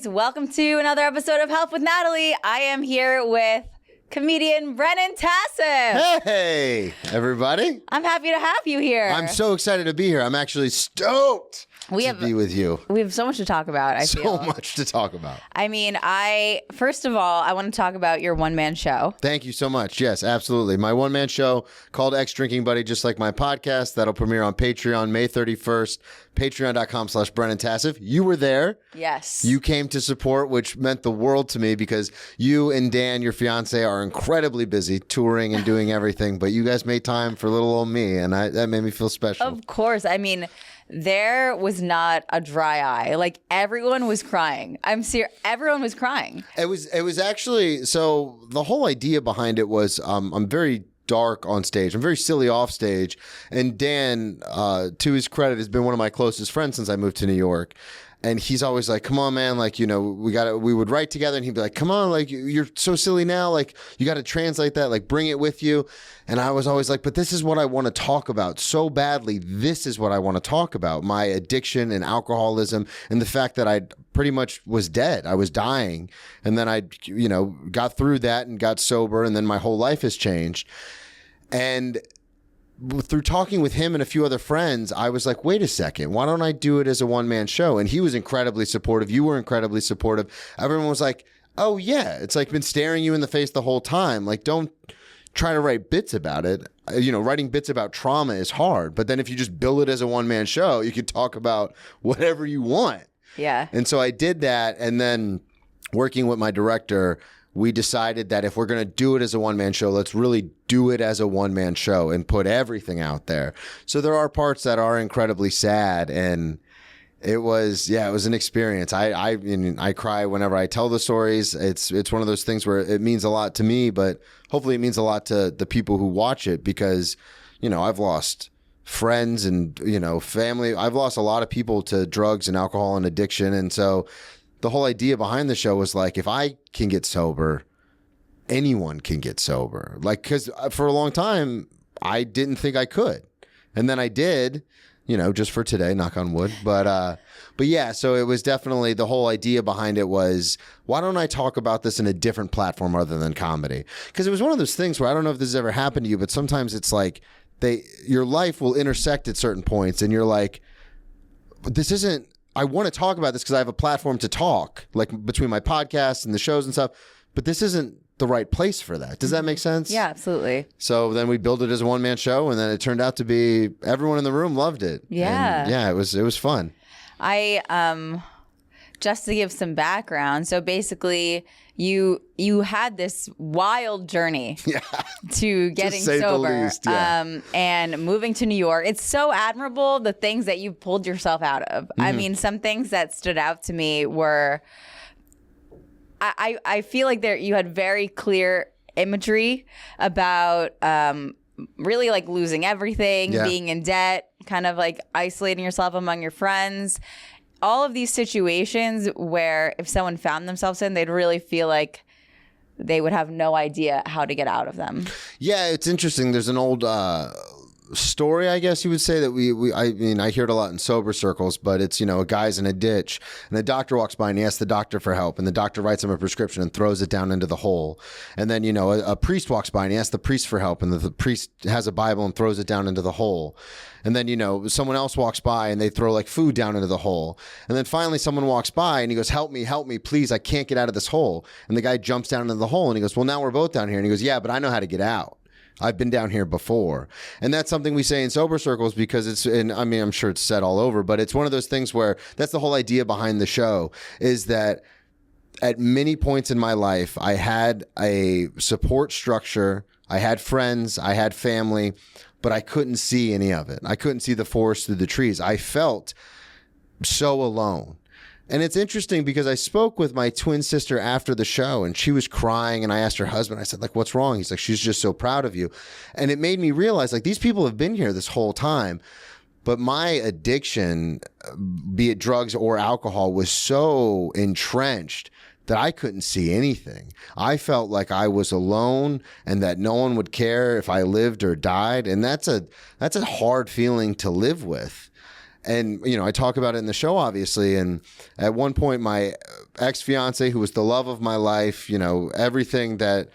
welcome to another episode of Health with Natalie. I am here with comedian Brennan Tasseff. Hey, everybody. I'm happy to have you here. I'm so excited to be here. I'm actually stoked to be with you. We have so much to talk about, I feel. So much to talk about. I mean, first of all, I want to talk about your one-man show. Thank you so much. Yes, absolutely. My one-man show called Ex-Drinking Buddy, just like my podcast. That'll premiere on Patreon May 31st. Patreon.com/Brennan Tasseff. You were there. Yes. You came to support, which meant the world to me because you and Dan, your fiance, are incredibly busy touring and doing everything. But you guys made time for little old me, and that made me feel special. Of course. I mean, there was not a dry eye. Like, everyone was crying. I'm serious. Everyone was crying. It was actually, so the whole idea behind it was I'm very dark on stage. I'm very silly off stage. And Dan, to his credit, has been one of my closest friends since I moved to New York. And he's always like, come on, man. Like, you know, we would write together and he'd be like, come on, like, you're so silly now. Like, you got to translate that, like, bring it with you. And I was always like, but this is what I want to talk about so badly. This is what I want to talk about. My addiction and alcoholism and the fact that I pretty much was dead. I was dying. And then I, got through that and got sober. And then my whole life has changed. And through talking with him and a few other friends, I was like, wait a second, why don't I do it as a one-man show? And he was incredibly supportive. You were incredibly supportive. Everyone was like, oh yeah, it's like been staring you in the face the whole time. Like, don't try to write bits about it. Writing bits about trauma is hard. But then if you just bill it as a one-man show, you could talk about whatever you want. Yeah. And so I did that. And then working with my director, we decided that if we're going to do it as a one-man show, let's really do it as a one-man show and put everything out there. So there are parts that are incredibly sad, and it was an experience. I cry whenever I tell the stories. It's one of those things where it means a lot to me, but hopefully it means a lot to the people who watch it because, I've lost friends and, family. I've lost a lot of people to drugs and alcohol and addiction. And so the whole idea behind the show was like, if I can get sober, anyone can get sober. Like, because for a long time, I didn't think I could. And then I did, just for today, knock on wood. But yeah, so it was definitely, the whole idea behind it was, why don't I talk about this in a different platform other than comedy? Because it was one of those things where I don't know if this has ever happened to you, but sometimes it's like your life will intersect at certain points and you're like, this isn't, I want to talk about this because I have a platform to talk, like between my podcast and the shows and stuff, but this isn't the right place for that. Does that make sense? Yeah, absolutely. So then we built it as a one-man show, and then it turned out to be, everyone in the room loved it. Yeah. And yeah, it was fun. Just to give some background, so basically you had this wild journey to getting sober, least, yeah. And moving to New York. It's so admirable, the things that you pulled yourself out of. Mm-hmm. I mean, some things that stood out to me were, I feel like you had very clear imagery about really like losing everything, being in debt, kind of like isolating yourself among your friends. All of these situations where if someone found themselves in, they'd really feel like they would have no idea how to get out of them. Yeah, it's interesting. There's an old story, I guess you would say, that I hear it a lot in sober circles, but it's, a guy's in a ditch and a doctor walks by and he asks the doctor for help and the doctor writes him a prescription and throws it down into the hole. And then, a priest walks by and he asks the priest for help and the priest has a Bible and throws it down into the hole. And then, someone else walks by and they throw like food down into the hole. And then finally someone walks by and he goes, help me, please. I can't get out of this hole. And the guy jumps down into the hole and he goes, well, now we're both down here. And he goes, yeah, but I know how to get out. I've been down here before. And that's something we say in sober circles because I'm sure it's said all over, but it's one of those things where that's the whole idea behind the show, is that at many points in my life, I had a support structure, I had friends, I had family, but I couldn't see any of it. I couldn't see the forest through the trees. I felt so alone. And it's interesting because I spoke with my twin sister after the show and she was crying and I asked her husband, I said, like, what's wrong? He's like, she's just so proud of you. And it made me realize, like, these people have been here this whole time, but my addiction, be it drugs or alcohol, was so entrenched that I couldn't see anything. I felt like I was alone and that no one would care if I lived or died. And that's a hard feeling to live with. And, I talk about it in the show, obviously. And at one point, my ex-fiance who was the love of my life, everything that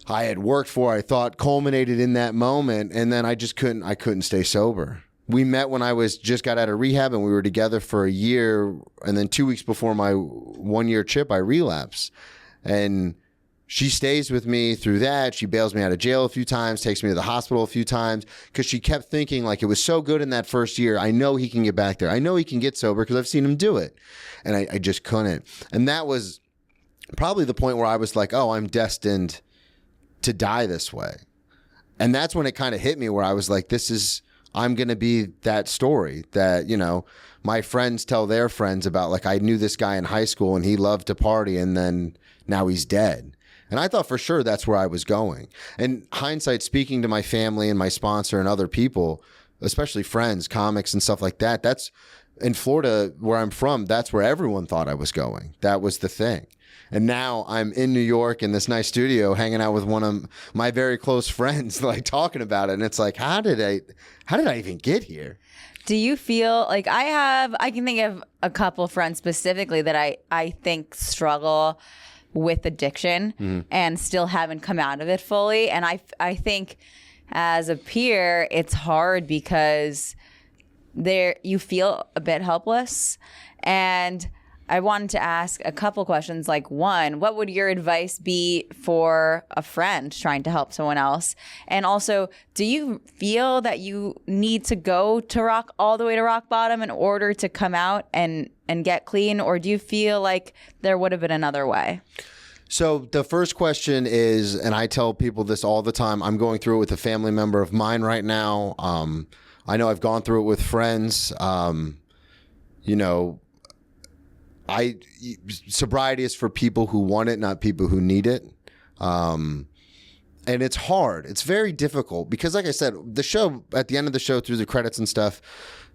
I had worked for, I thought culminated in that moment. And then I couldn't stay sober. We met when I just got out of rehab, and we were together for a year. And then 2 weeks before my 1-year trip, I relapsed. And she stays with me through that. She bails me out of jail a few times, takes me to the hospital a few times, because she kept thinking, like, it was so good in that first year. I know he can get back there. I know he can get sober because I've seen him do it. And I just couldn't. And that was probably the point where I was like, oh, I'm destined to die this way. And that's when it kind of hit me, where I was like, I'm going to be that story that, my friends tell their friends about. Like, I knew this guy in high school and he loved to party, and then now he's dead. And I thought for sure that's where I was going. And hindsight, speaking to my family and my sponsor and other people, especially friends, comics and stuff like that, that's in Florida where I'm from. That's where everyone thought I was going. That was the thing. And now I'm in New York in this nice studio hanging out with one of my very close friends, like talking about it. And it's like, how did I even get here? Do you feel like I can think of a couple friends specifically that I think struggle with addiction and still haven't come out of it fully. And I think as a peer, it's hard because you feel a bit helpless. And I wanted to ask a couple questions. Like, one, what would your advice be for a friend trying to help someone else? And also, do you feel that you need to go to all the way to rock bottom in order to come out and get clean? Or do you feel like there would have been another way? So the first question is, and I tell people this all the time, I'm going through it with a family member of mine right now. I know I've gone through it with friends. Sobriety is for people who want it, not people who need it. And it's hard. It's very difficult because, like I said, the show, at the end of the show, through the credits and stuff,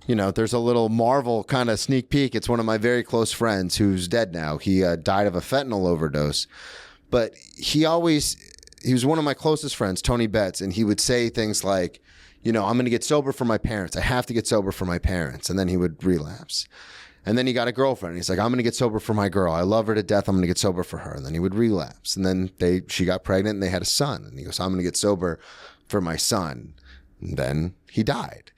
there's a little Marvel kind of sneak peek. It's one of my very close friends who's dead now. He died of a fentanyl overdose, but he was one of my closest friends, Tony Betts. And he would say things like, I'm going to get sober for my parents. I have to get sober for my parents. And then he would relapse. And then he got a girlfriend. He's like, I'm going to get sober for my girl. I love her to death. I'm going to get sober for her. And then he would relapse. And then she got pregnant and they had a son. And he goes, I'm going to get sober for my son. And then he died.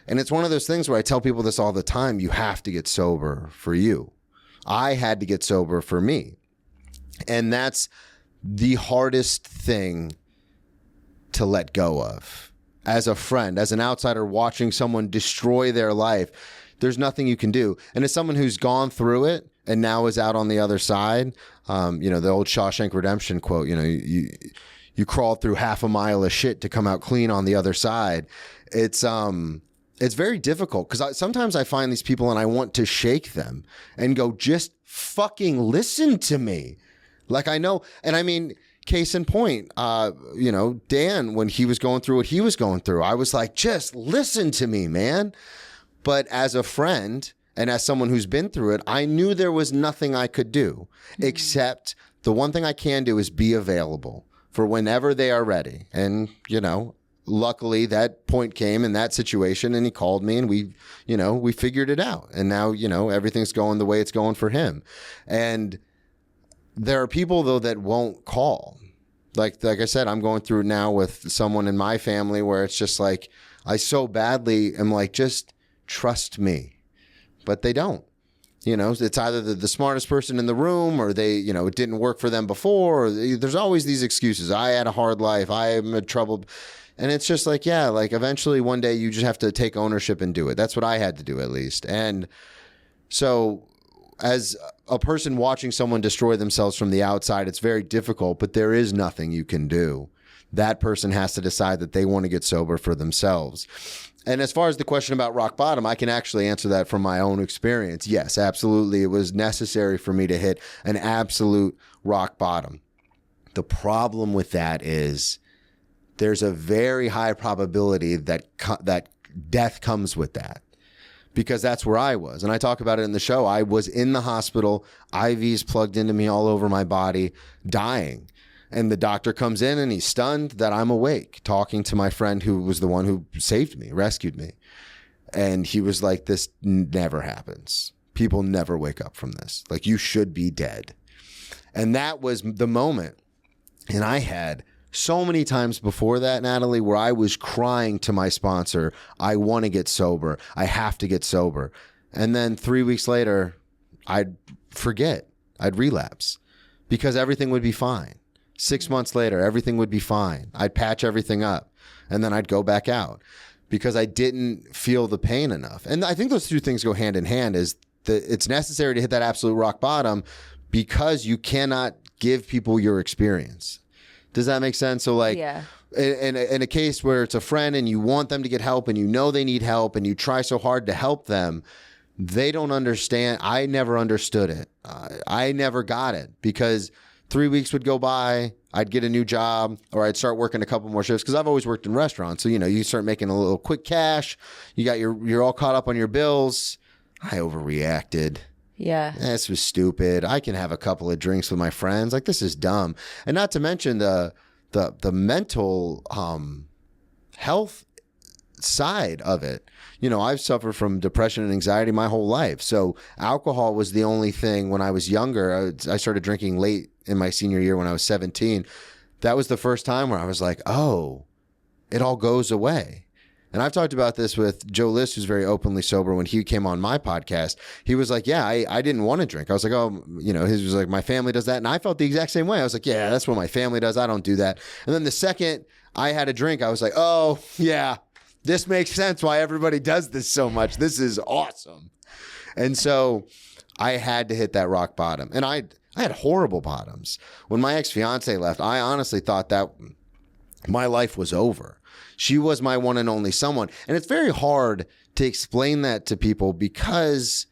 And it's one of those things where I tell people this all the time. You have to get sober for you. I had to get sober for me. And that's the hardest thing to let go of. As a friend, as an outsider watching someone destroy their life, there's nothing you can do. And as someone who's gone through it and now is out on the other side, the old Shawshank Redemption quote, you crawled through half a mile of shit to come out clean on the other side. It's very difficult because sometimes I find these people and I want to shake them and go, just fucking listen to me. Like, I know. And I mean, case in point, Dan, when he was going through what he was going through, I was like, just listen to me, man. But as a friend and as someone who's been through it, I knew there was nothing I could do except the one thing I can do is be available for whenever they are ready. And, luckily that point came in that situation and he called me and we figured it out. And now, everything's going the way it's going for him. And there are people, though, that won't call. Like I said, I'm going through it now with someone in my family where it's just like, I so badly am like, just trust me, but they don't. It's either the smartest person in the room or they, it didn't work for them before. Or there's always these excuses. I had a hard life. I am troubled. And it's just like, yeah, like eventually one day you just have to take ownership and do it. That's what I had to do, at least. And so as a person watching someone destroy themselves from the outside, it's very difficult, but there is nothing you can do. That person has to decide that they want to get sober for themselves. And as far as the question about rock bottom, I can actually answer that from my own experience. Yes, absolutely. It was necessary for me to hit an absolute rock bottom. The problem with that is there's a very high probability that death comes with that, because that's where I was. And I talk about it in the show. I was in the hospital, IVs plugged into me all over my body, dying. And the doctor comes in and he's stunned that I'm awake, talking to my friend who was the one who saved me, rescued me. And he was like, this never happens. people never wake up from this. Like, you should be dead. And that was the moment. And I had so many times before that, Natalie, where I was crying to my sponsor, I want to get sober. I have to get sober. And then 3 weeks later, I'd forget. I'd relapse because everything would be fine. 6 months later, everything would be fine. I'd patch everything up and then I'd go back out because I didn't feel the pain enough. And I think those two things go hand in hand, is that it's necessary to hit that absolute rock bottom because you cannot give people your experience. Does that make sense? So like, in a case where it's a friend and you want them to get help and you know they need help and you try so hard to help them, they don't understand. I never understood it. I never got it because 3 weeks would go by, I'd get a new job, or I'd start working a couple more shifts because I've always worked in restaurants. So, you start making a little quick cash. You're all caught up on your bills. I overreacted. Yeah. This was stupid. I can have a couple of drinks with my friends. Like, this is dumb. And not to mention the mental health side of it. I've suffered from depression and anxiety my whole life. So alcohol was the only thing when I was younger. I started drinking late in my senior year when I was 17. That was the first time where I was like, oh, it all goes away. And I've talked about this with Joe List, who's very openly sober. When he came on my podcast, he was like, yeah, I didn't want to drink. I was like, oh, he was like, my family does that. And I felt the exact same way. I was like, yeah, that's what my family does. I don't do that. And then the second I had a drink, I was like, oh, yeah, this makes sense why everybody does this so much. This is awesome. And so I had to hit that rock bottom. And I had horrible bottoms. When my ex-fiance left, I honestly thought that my life was over. She was my one and only someone. And it's very hard to explain that to people because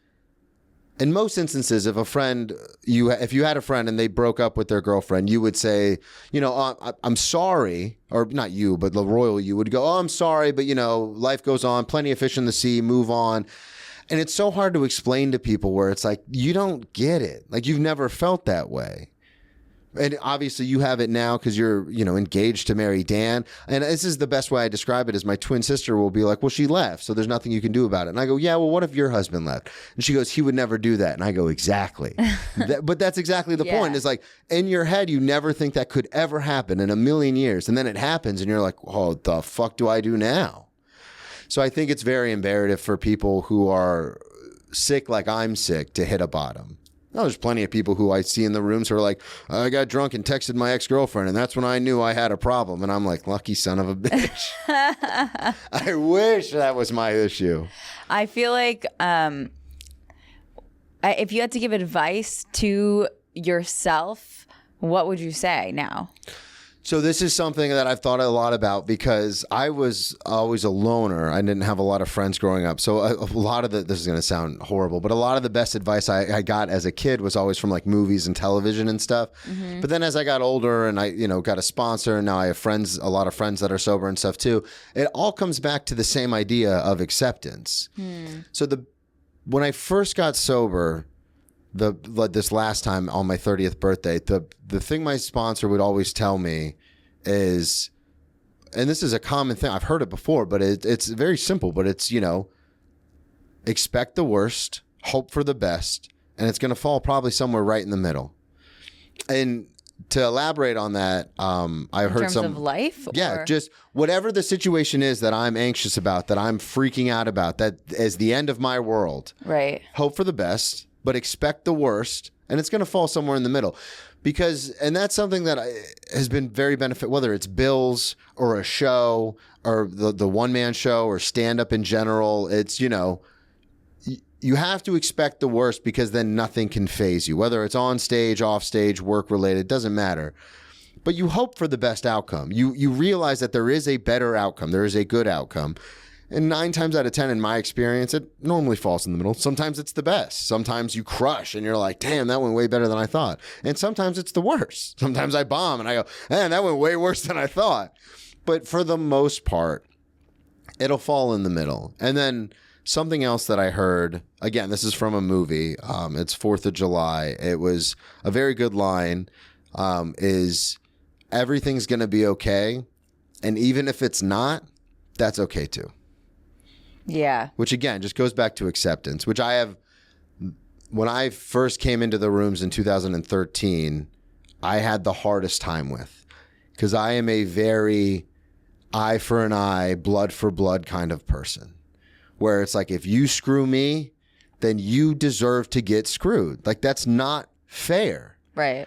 in most instances, if you had a friend and they broke up with their girlfriend, you would say, I'm sorry, or not you, but the royal you would go, oh, I'm sorry, but life goes on, plenty of fish in the sea, move on. And it's so hard to explain to people where it's like, you don't get it. Like, you've never felt that way. And obviously you have it now because you're, engaged to marry Dan. And this is the best way I describe it is my twin sister will be like, well, she left, so there's nothing you can do about it. And I go, yeah, well, what if your husband left? And she goes, he would never do that. And I go, exactly. But that's exactly the point. It's like, in your head, you never think that could ever happen in a million years. And then it happens and you're like, oh, what the fuck do I do now? So I think it's very imperative for people who are sick like I'm sick to hit a bottom. No, there's plenty of people who I see in the rooms who are like, I got drunk and texted my ex-girlfriend, and that's when I knew I had a problem. And I'm like, lucky son of a bitch. I wish that was my issue. I feel like if you had to give advice to yourself, what would you say now? So this is something that I've thought a lot about because I was always a loner. I didn't have a lot of friends growing up. So a lot of this is going to sound horrible, but a lot of the best advice I got as a kid was always from like movies and television and stuff. Mm-hmm. But then as I got older and I, got a sponsor and now I have a lot of friends that are sober and stuff too, it all comes back to the same idea of acceptance. So when I first got sober, this last time on my 30th birthday, the thing my sponsor would always tell me is, and this is a common thing, I've heard it before, but it's very simple, but it's, expect the worst, hope for the best, and it's going to fall probably somewhere right in the middle. And to elaborate on that, I heard in terms of life? Yeah, just whatever the situation is that I'm anxious about, that I'm freaking out about, that is the end of my world. Right. Hope for the best, but expect the worst, and it's going to fall somewhere in the middle. And that's something that has been very beneficial, whether it's bills or a show or the one-man show or stand-up in general. It's, you have to expect the worst because then nothing can faze you, whether it's on stage, off stage, work-related, doesn't matter. But you hope for the best outcome. You realize that there is a better outcome. There is a good outcome. And 9 times out of 10, in my experience, it normally falls in the middle. Sometimes it's the best. Sometimes you crush and you're like, damn, that went way better than I thought. And sometimes it's the worst. Sometimes I bomb and I go, man, that went way worse than I thought. But for the most part, it'll fall in the middle. And then something else that I heard, again, this is from a movie. It's 4th of July. It was a very good line, is everything's going to be okay. And even if it's not, that's okay too. Yeah. Which again, just goes back to acceptance, which I have when I first came into the rooms in 2013, I had the hardest time with, because I am a very eye for an eye, blood for blood kind of person, where it's like, if you screw me, then you deserve to get screwed. Like, that's not fair. Right.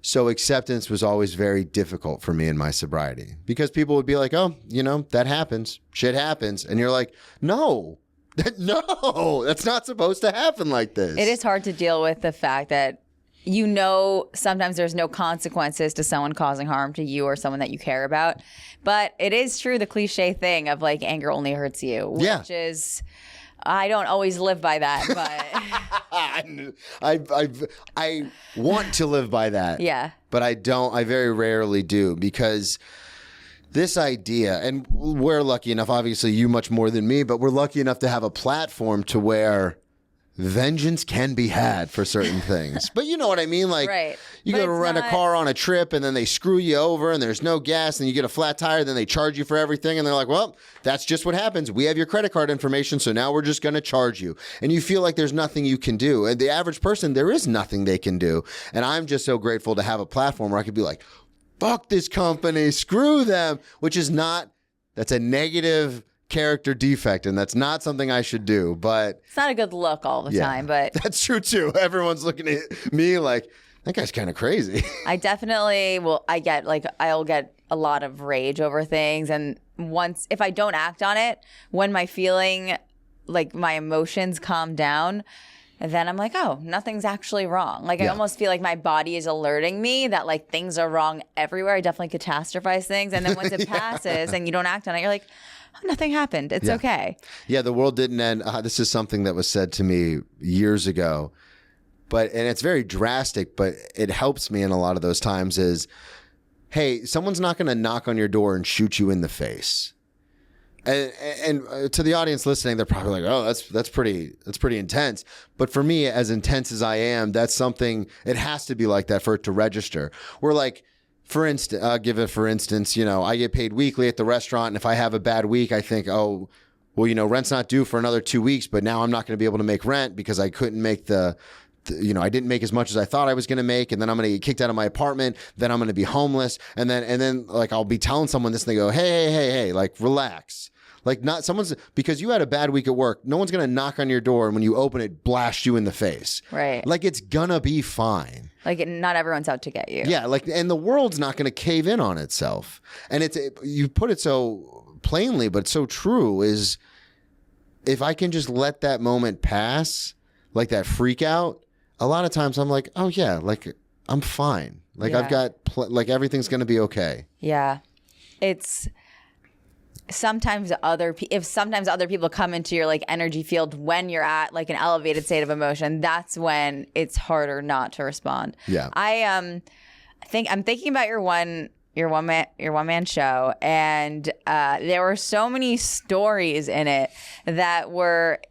So acceptance was always very difficult for me in my sobriety, because people would be like, oh, you know, that happens. Shit happens. And you're like, no, that's not supposed to happen like this. It is hard to deal with the fact that, you know, sometimes there's no consequences to someone causing harm to you or someone that you care about. But it is true, the cliche thing of like, anger only hurts you, which is... I don't always live by that, but I want to live by that. Yeah. But I don't. I very rarely do, because this idea, and we're lucky enough, obviously you much more than me, but we're lucky enough to have a platform to where vengeance can be had for certain things. But you know what I mean? Like, right. You go to rent a car on a trip and then they screw you over and there's no gas and you get a flat tire, then they charge you for everything. And they're like, well, that's just what happens. We have your credit card information, so now we're just going to charge you. And you feel like there's nothing you can do. And the average person, there is nothing they can do. And I'm just so grateful to have a platform where I could be like, fuck this company, screw them, which is not, that's a negative character defect, and that's not something I should do. But it's not a good look all the time. But that's true too. Everyone's looking at me like, that guy's kind of crazy. I definitely will. I'll get a lot of rage over things, and once, if I don't act on it, when my feeling, like my emotions calm down, then I'm like, oh, nothing's actually wrong. Like, I almost feel like my body is alerting me that like things are wrong everywhere. I definitely catastrophize things, and then once it passes and you don't act on it, you're like, oh, nothing happened. It's okay. Yeah, the world didn't end. This is something that was said to me years ago, and it's very drastic, but it helps me in a lot of those times is, hey, someone's not going to knock on your door and shoot you in the face. And to the audience listening, they're probably like, oh, that's pretty intense. But for me, as intense as I am, that's something, it has to be like that for it to register. We're like, for instance, for instance, you know, I get paid weekly at the restaurant, and if I have a bad week, I think, oh, well, you know, rent's not due for another 2 weeks, but now I'm not going to be able to make rent because I couldn't make I didn't make as much as I thought I was going to make, and then I'm going to get kicked out of my apartment, then I'm going to be homeless, and then like I'll be telling someone this, and they go, hey, like, relax. Like, not someone's, because you had a bad week at work, no one's going to knock on your door and when you open it, blast you in the face. Right. Like, it's gonna be fine. Like, not everyone's out to get you. Yeah, like, and the world's not going to cave in on itself. And you put it so plainly, but so true, is if I can just let that moment pass, like that freak out, a lot of times I'm like, oh yeah, like, I'm fine. Like, I've got, like, everything's going to be okay. Yeah. It's... Sometimes other people come into your like energy field when you're at like an elevated state of emotion, that's when it's harder not to respond. Yeah. I'm thinking about your one man show, and there were so many stories in it that were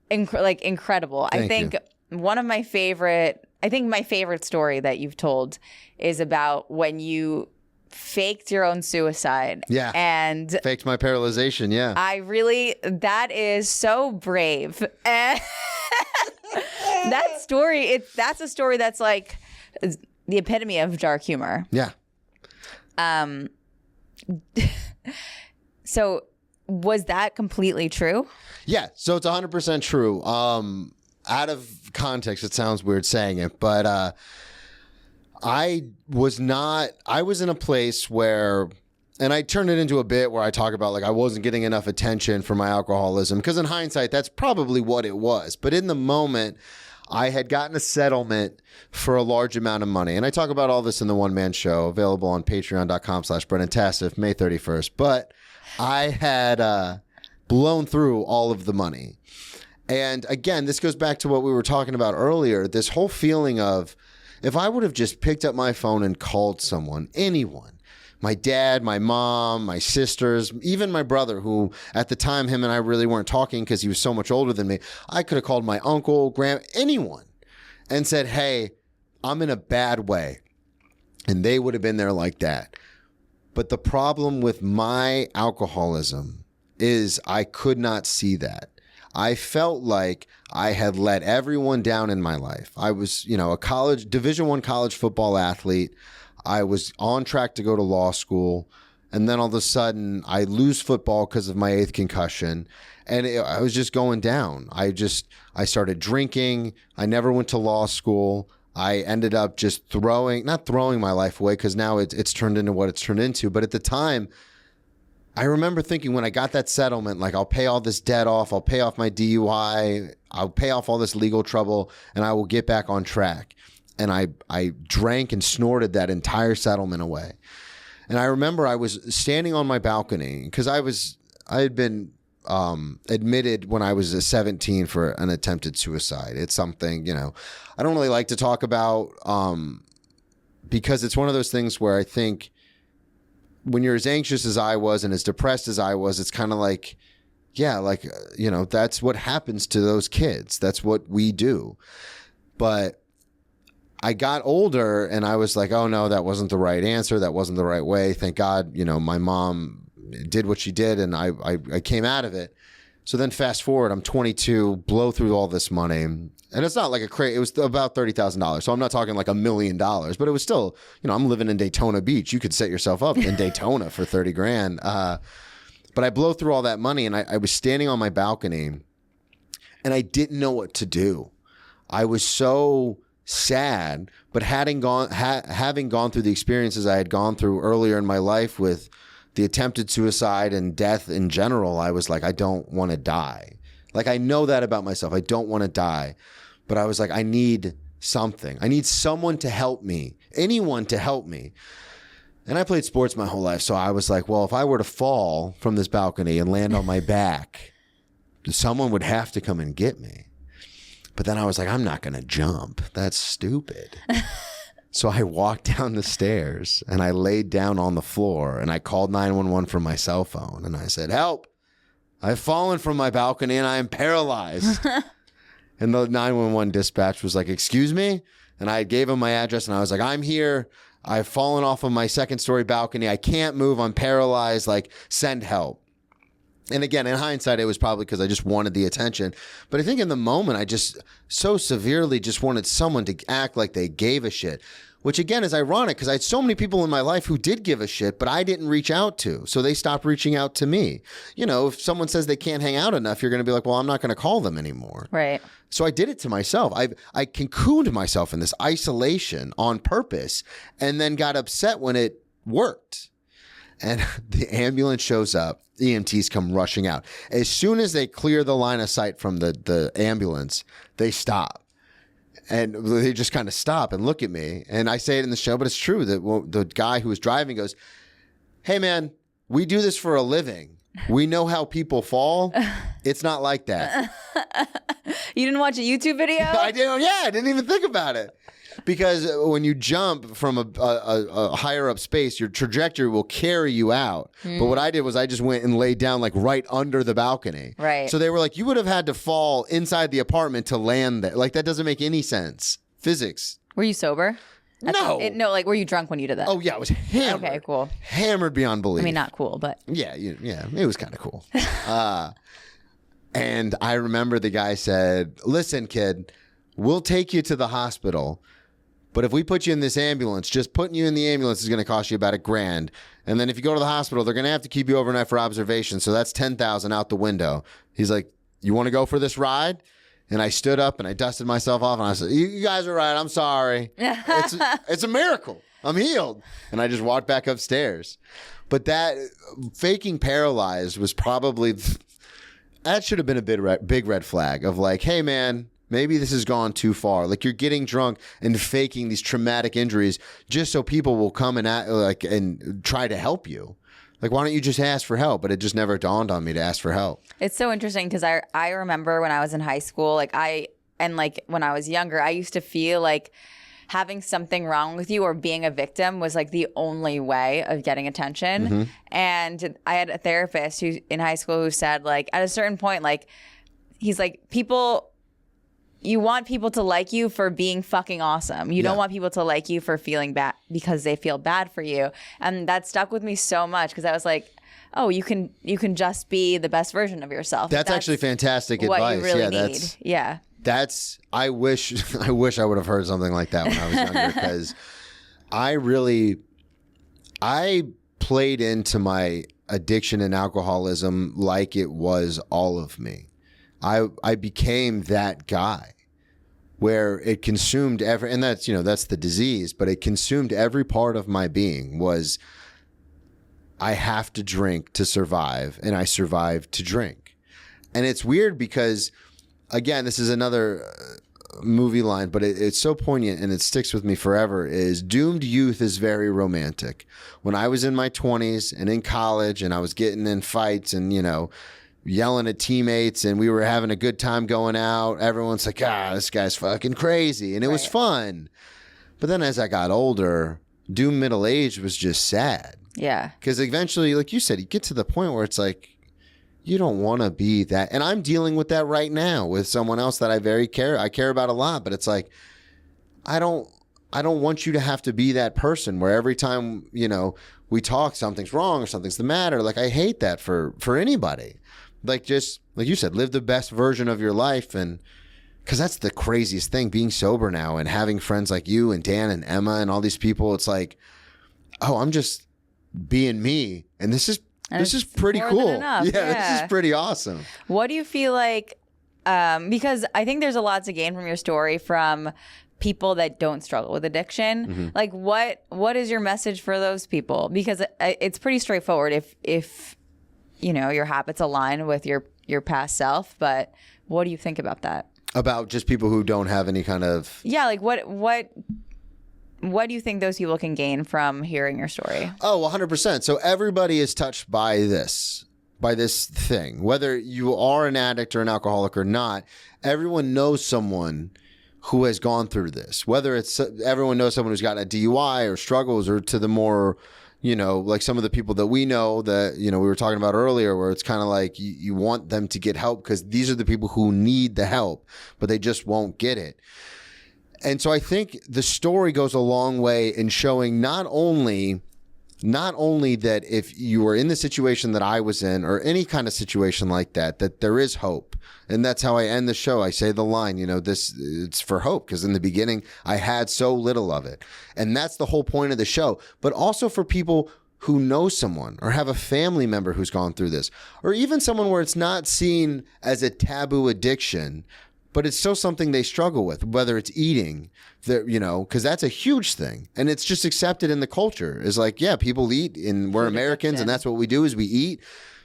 incredible. Thank you. My favorite story that you've told is about when you faked your own suicide. Yeah. And faked my paralyzation. Yeah. That is so brave. And that's a story that's like the epitome of dark humor. Yeah. So was that completely true? Yeah. So it's 100% true. Out of context, it sounds weird saying it, but, I was in a place where, and I turned it into a bit where I talk about like I wasn't getting enough attention for my alcoholism, because in hindsight, that's probably what it was. But in the moment, I had gotten a settlement for a large amount of money. And I talk about all this in the One Man Show, available on patreon.com/Brennan Tasseff, May 31st. But I had blown through all of the money. And again, this goes back to what we were talking about earlier, this whole feeling of, if I would have just picked up my phone and called someone, anyone, my dad, my mom, my sisters, even my brother, who at the time, him and I really weren't talking because he was so much older than me. I could have called my uncle, anyone, and said, hey, I'm in a bad way. And they would have been there like that. But the problem with my alcoholism is I could not see that. I felt like I had let everyone down in my life. I was, a Division I college football athlete. I was on track to go to law school. And then all of a sudden I lose football because of my 8th concussion. And I was just going down. I started drinking. I never went to law school. I ended up just not throwing my life away, because now it's turned into what it's turned into. But at the time, I remember thinking, when I got that settlement, like, I'll pay all this debt off. I'll pay off my DUI. I'll pay off all this legal trouble, and I will get back on track. And I drank and snorted that entire settlement away. And I remember I was standing on my balcony, because I had been admitted when I was 17 for an attempted suicide. It's something, I don't really like to talk about, because it's one of those things where I think when you're as anxious as I was and as depressed as I was, it's kind of like, that's what happens to those kids. That's what we do. But I got older and I was like, oh no, that wasn't the right answer. That wasn't the right way. Thank God, my mom did what she did, and I came out of it. So then fast forward, I'm 22, blow through all this money. And it's not like it was about $30,000. So I'm not talking like $1 million, but it was still, I'm living in Daytona Beach. You could set yourself up in Daytona for 30 grand. But I blow through all that money, and I was standing on my balcony, and I didn't know what to do. I was so sad, but having gone through the experiences I had gone through earlier in my life with the attempted suicide and death in general, I was like, I don't want to die. Like, I know that about myself. I don't want to die. But I was like, I need something. I need someone to help me. Anyone to help me. And I played sports my whole life. So I was like, well, if I were to fall from this balcony and land on my back, someone would have to come and get me. But then I was like, I'm not going to jump. That's stupid. So I walked down the stairs and I laid down on the floor and I called 911 from my cell phone. And I said, help, I've fallen from my balcony and I am paralyzed. And the 911 dispatch was like, excuse me? And I gave him my address and I was like, I'm here. I've fallen off of my 2nd-story balcony. I can't move. I'm paralyzed. Like, send help. And again, in hindsight, it was probably because I just wanted the attention. But I think in the moment, I just so severely just wanted someone to act like they gave a shit, which again is ironic because I had so many people in my life who did give a shit, but I didn't reach out to. So they stopped reaching out to me. If someone says they can't hang out enough, you're going to be like, well, I'm not going to call them anymore. Right. So I did it to myself. I cocooned myself in this isolation on purpose and then got upset when it worked. And the ambulance shows up. EMTs come rushing out. As soon as they clear the line of sight from the ambulance, they stop. And they just kind of stop and look at me. And I say it in the show, but it's true that the guy who was driving goes, hey, man, we do this for a living. We know how people fall. It's not like that. You didn't watch a YouTube video? I didn't. Yeah, I didn't even think about it. Because when you jump from a higher up space, your trajectory will carry you out. But what I did was I just went and laid down like right under the balcony. Right. So they were like, you would have had to fall inside the apartment to land there. Like, that doesn't make any sense. Physics. Were you sober? No. Like, were you drunk when you did that? Oh, yeah, I was hammered. Okay, cool. Hammered beyond belief. I mean, not cool, but. Yeah, it was kind of cool. And I remember the guy said, listen, kid, we'll take you to the hospital. But if we put you in this ambulance, just putting you in the ambulance is going to cost you about $1,000. And then if you go to the hospital, they're going to have to keep you overnight for observation. So that's $10,000 out the window. He's like, you want to go for this ride? And I stood up and I dusted myself off and I said, you guys are right. I'm sorry. It's a miracle. I'm healed. And I just walked back upstairs. But that faking paralyzed was probably, that should have been a big red flag of like, hey, man, maybe this has gone too far. Like, you're getting drunk and faking these traumatic injuries just so people will come and try to help you. Like, why don't you just ask for help? But it just never dawned on me to ask for help. It's so interesting because I remember when I was in high school, when I was younger, I used to feel like having something wrong with you or being a victim was like the only way of getting attention. Mm-hmm. And I had a therapist in high school who said, like, at a certain point, like, he's like, you want people to like you for being fucking awesome. You don't want people to like you for feeling bad because they feel bad for you. And that stuck with me so much because I was like, oh, you can just be the best version of yourself. That's actually fantastic advice. What you really need. That's I wish I would have heard something like that when I was younger, because I played into my addiction and alcoholism like it was all of me. I became that guy where it consumed and that's the disease, but it consumed every part of my being. Was I have to drink to survive, and I survive to drink. And it's weird because, again, this is another movie line, but it's so poignant and it sticks with me forever, is doomed youth is very romantic. When I was in my 20s and in college and I was getting in fights and, yelling at teammates and we were having a good time going out, everyone's like, this guy's fucking crazy. And it was fun. But then as I got older, doomed middle age was just sad. Yeah. Because eventually, like you said, you get to the point where it's like, you don't want to be that. And I'm dealing with that right now with someone else that I care about a lot. But it's like, I don't want you to have to be that person where every time, we talk, something's wrong or something's the matter. Like, I hate that for anybody. Like, just like you said, live the best version of your life. And because that's the craziest thing, being sober now and having friends like you and Dan and Emma and all these people. It's like, oh, I'm just being me. And this is pretty cool. Yeah, this is pretty awesome. What do you feel like, because I think there's a lot to gain from your story from people that don't struggle with addiction. Mm-hmm. Like, what is your message for those people? Because it's pretty straightforward if your habits align with your past self. But what do you think about that? About just people who don't have any kind of... Yeah, like what do you think those people can gain from hearing your story? Oh, 100%. So everybody is touched by this thing. Whether you are an addict or an alcoholic or not, everyone knows someone who has gone through this. Whether it's everyone knows someone who's gotten a DUI or struggles, or to the more, like some of the people that we know that, we were talking about earlier, where it's kind of like you want them to get help because these are the people who need the help, but they just won't get it. And so I think the story goes a long way in showing not only that if you were in the situation that I was in, or any kind of situation like that there is hope. And that's how I end the show. I say the line, it's for hope, because in the beginning I had so little of it. And that's the whole point of the show. But also for people who know someone or have a family member who's gone through this, or even someone where it's not seen as a taboo addiction, but it's still something they struggle with, whether it's eating, because that's a huge thing. And it's just accepted in the culture. It's like, yeah, people eat, and we're Americans, and that's what we do is we eat.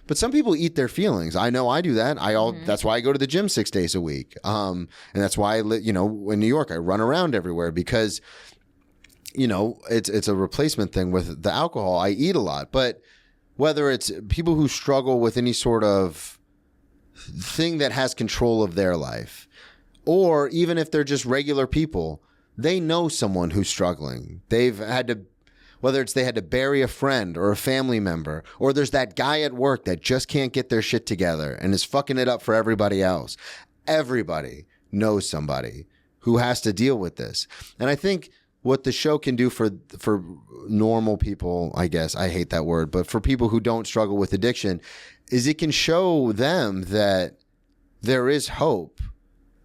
But some people eat their feelings. I know I do that. That's why I go to the gym 6 days a week. And that's why, in New York, I run around everywhere, because, it's a replacement thing with the alcohol. I eat a lot. But whether it's people who struggle with any sort of thing that has control of their life, or even if they're just regular people, they know someone who's struggling. Whether it's they had to bury a friend or a family member, or there's that guy at work that just can't get their shit together and is fucking it up for everybody else. Everybody knows somebody who has to deal with this. And I think what the show can do for normal people, I guess, I hate that word, but for people who don't struggle with addiction, is it can show them that there is hope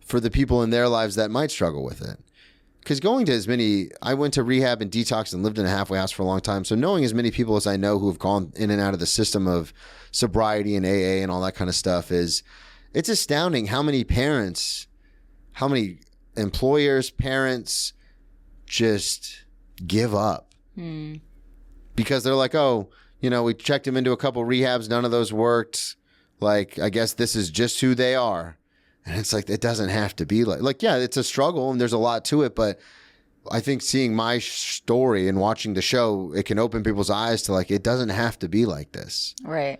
for the people in their lives that might struggle with it. Because I went to rehab and detox and lived in a halfway house for a long time. So knowing as many people as I know who have gone in and out of the system of sobriety and AA and all that kind of stuff, it's astounding how many parents, how many employers, parents just give up. Because they're like, oh, we checked him into a couple rehabs. None of those worked. Like, I guess this is just who they are. And it's like, it doesn't have to be like, yeah, it's a struggle and there's a lot to it. But I think seeing my story and watching the show, it can open people's eyes to like, it doesn't have to be like this. Right.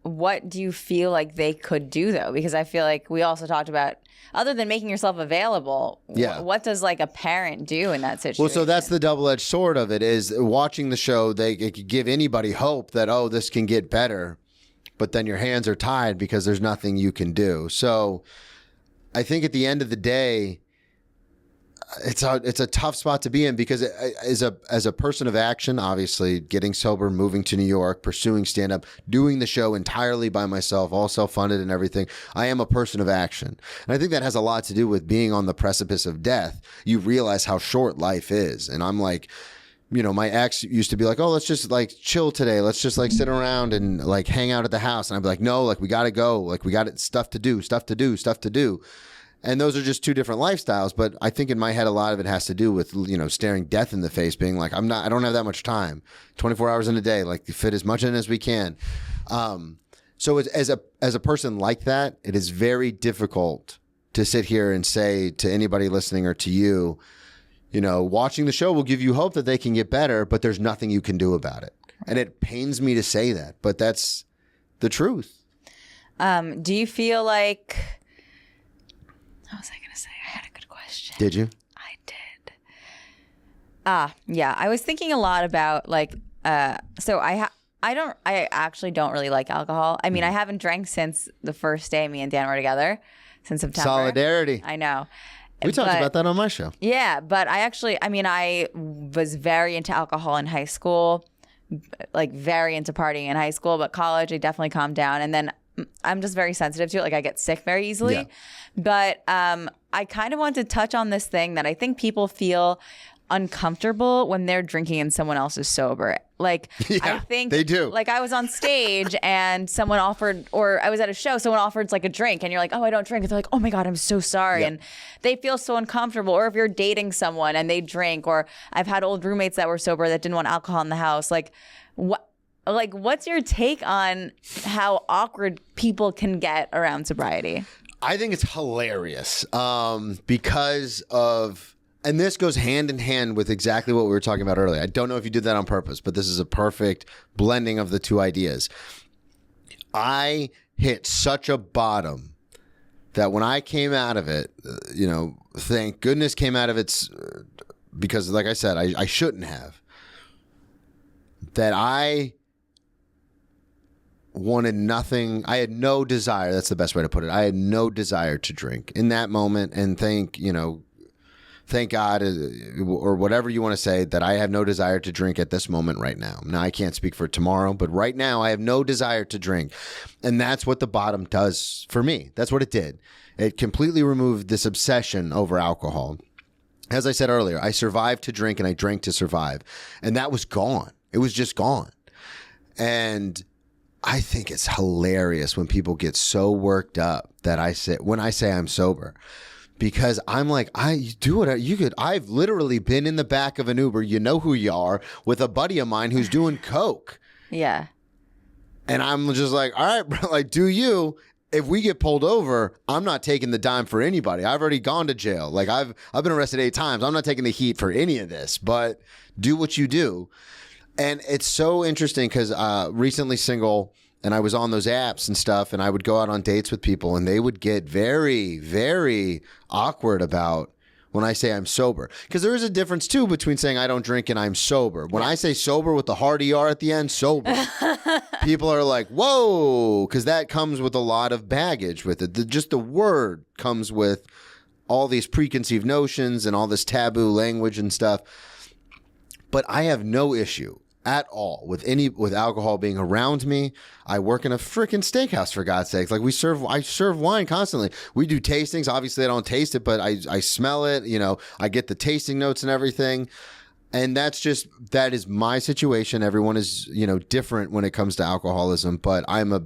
What do you feel like they could do though? Because I feel like we also talked about, other than making yourself available, what does like a parent do in that situation? Well, so that's the double-edged sword of it, is watching the show, it could give anybody hope that, oh, this can get better. But then your hands are tied because there's nothing you can do. So I think at the end of the day, it's a tough spot to be in because as a person of action, obviously getting sober, moving to New York, pursuing stand-up, doing the show entirely by myself, all self-funded and everything, I am a person of action. And I think that has a lot to do with being on the precipice of death. You realize how short life is. And I'm like, you know, my ex used to be like, oh, let's just like chill today. Let's just like sit around and like hang out at the house. And I'd be like, no, like we got to go. Like we got stuff to do. And those are just two different lifestyles. But I think in my head, a lot of it has to do with, you know, staring death in the face, being like, I don't have that much time, 24 hours in a day, like fit as much in as we can. So as a person like that, it is very difficult to sit here and say to anybody listening or to you, you know, watching the show will give you hope that they can get better, but there's nothing you can do about it. And it pains me to say that, but that's the truth. Do you feel like... What was I going to say? I had a good question. Did you? I did. Yeah. I was thinking a lot about like, so I actually don't really like alcohol. I mean, I haven't drank since the first day me and Dan were together, since September. Solidarity. I know. We talked about that on my show. Yeah, but I was very into alcohol in high school, like very into partying in high school, but college, I definitely calmed down. And then I'm just very sensitive to it. Like I get sick very easily. Yeah. But I kind of want to touch on this thing that I think people feel uncomfortable when they're drinking and someone else is sober. Like, yeah, I think they do. Like I was on stage and someone offered, or I was at a show, someone offered like a drink and you're like, oh, I don't drink. And they're like, oh my God, I'm so sorry. Yep. And they feel so uncomfortable. Or if you're dating someone and they drink, or I've had old roommates that were sober that didn't want alcohol in the house. Like what's your take on how awkward people can get around sobriety? I think it's hilarious because of... And this goes hand in hand with exactly what we were talking about earlier. I don't know if you did that on purpose, but this is a perfect blending of the two ideas. I hit such a bottom that when I came out of it, you know, thank goodness came out of it because, like I said, I shouldn't have. That I wanted nothing. I had no desire. That's the best way to put it. I had no desire to drink in that moment. And thank God, or whatever you want to say, that I have no desire to drink at this moment right now. Now, I can't speak for tomorrow, but right now I have no desire to drink. And that's what the bottom does for me. That's what it did. It completely removed this obsession over alcohol. As I said earlier, I survived to drink and I drank to survive. And that was gone. It was just gone. And I think it's hilarious when people get so worked up that when I say I'm sober. Because I'm like, I do it. I've literally been in the back of an Uber, you know who you are, with a buddy of mine who's doing coke. Yeah. And I'm just like, all right, bro, like, do you? If we get pulled over, I'm not taking the dime for anybody. I've already gone to jail. Like I've been arrested 8 times. I'm not taking the heat for any of this, but do what you do. And it's so interesting because recently single, and I was on those apps and stuff, and I would go out on dates with people, and they would get very, very awkward about when I say I'm sober. Because there is a difference, too, between saying I don't drink and I'm sober. When I say sober with the hard ER at the end, sober, people are like, whoa, because that comes with a lot of baggage with it. Just the word comes with all these preconceived notions and all this taboo language and stuff. But I have no issue at all with alcohol being around me. I work in a freaking steakhouse, for God's sakes. Like I serve wine constantly. We do tastings. Obviously I don't taste it, but I smell it. You know, I get the tasting notes and everything. And that is my situation. Everyone is, you know, different when it comes to alcoholism, but I'm a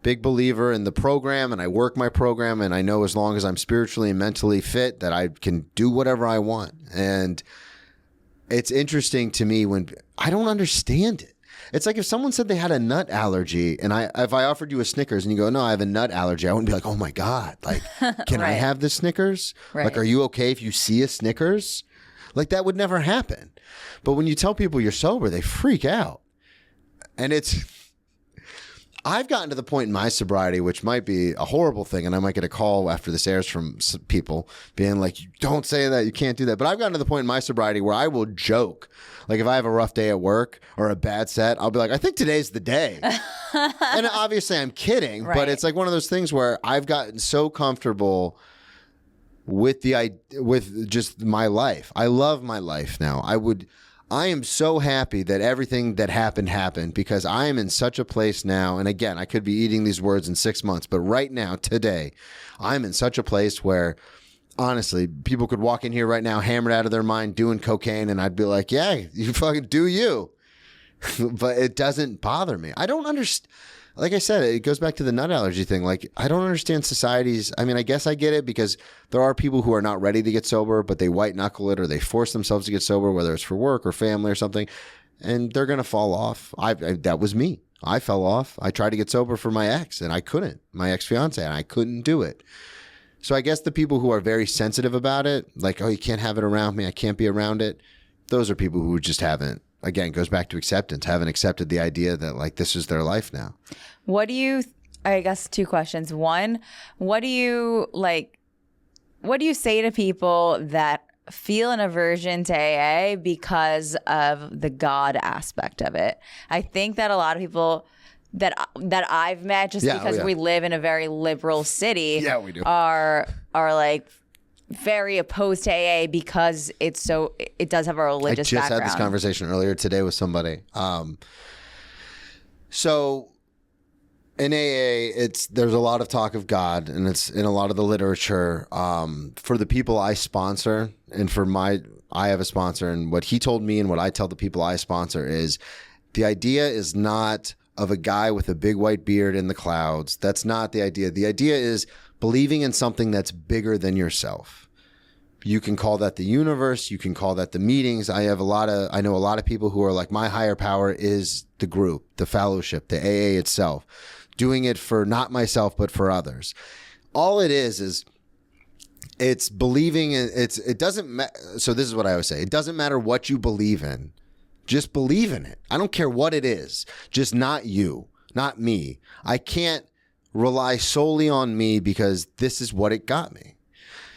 big believer in the program, and I work my program, and I know as long as I'm spiritually and mentally fit that I can do whatever I want. And it's interesting to me when I don't understand it. It's like if someone said they had a nut allergy, and if I offered you a Snickers and you go, no, I have a nut allergy, I wouldn't be like, oh my God, like, can I have the Snickers? Right. Like, are you okay if you see a Snickers? Like, that would never happen. But when you tell people you're sober, they freak out. And I've gotten to the point in my sobriety, which might be a horrible thing, and I might get a call after this airs from people being like, you don't say that, you can't do that. But I've gotten to the point in my sobriety where I will joke. Like if I have a rough day at work or a bad set, I'll be like, I think today's the day. And obviously I'm kidding, right. But it's like one of those things where I've gotten so comfortable with just my life. I love my life now. I am so happy that everything that happened because I am in such a place now. And again, I could be eating these words in 6 months, but right now, today, I'm in such a place where honestly, people could walk in here right now, hammered out of their mind, doing cocaine, and I'd be like, yeah, you fucking do you. But it doesn't bother me. I don't understand. Like I said, it goes back to the nut allergy thing. Like, I don't understand society's. I mean, I guess I get it because there are people who are not ready to get sober, but they white knuckle it or they force themselves to get sober, whether it's for work or family or something, and they're going to fall off. That was me. I fell off. I tried to get sober for my ex and I couldn't, my ex-fiance, and I couldn't do it. So I guess the people who are very sensitive about it, like, oh, you can't have it around me, I can't be around it, those are people who just haven't, again, goes back to acceptance, haven't accepted the idea that like this is their life now. What do you, I guess 2 questions. One, what do you say to people that feel an aversion to AA because of the God aspect of it? I think that a lot of people that I've met, just because we live in a very liberal city, we do. are like very opposed to AA because it does have a religious background. I just had this conversation earlier today with somebody. So in AA, there's a lot of talk of God, and it's in a lot of the literature. For the people I sponsor, and I have a sponsor, and what he told me and what I tell the people I sponsor is the idea is not of a guy with a big white beard in the clouds. That's not the idea. The idea is believing in something that's bigger than yourself. You can call that the universe. You can call that the meetings. I know a lot of people who are like, my higher power is the group, the fellowship, the AA itself, doing it for not myself, but for others. All it is it's believing in it doesn't matter. So this is what I always say. It doesn't matter what you believe in. Just believe in it. I don't care what it is. Just not you, not me. I can't rely solely on me because this is what it got me.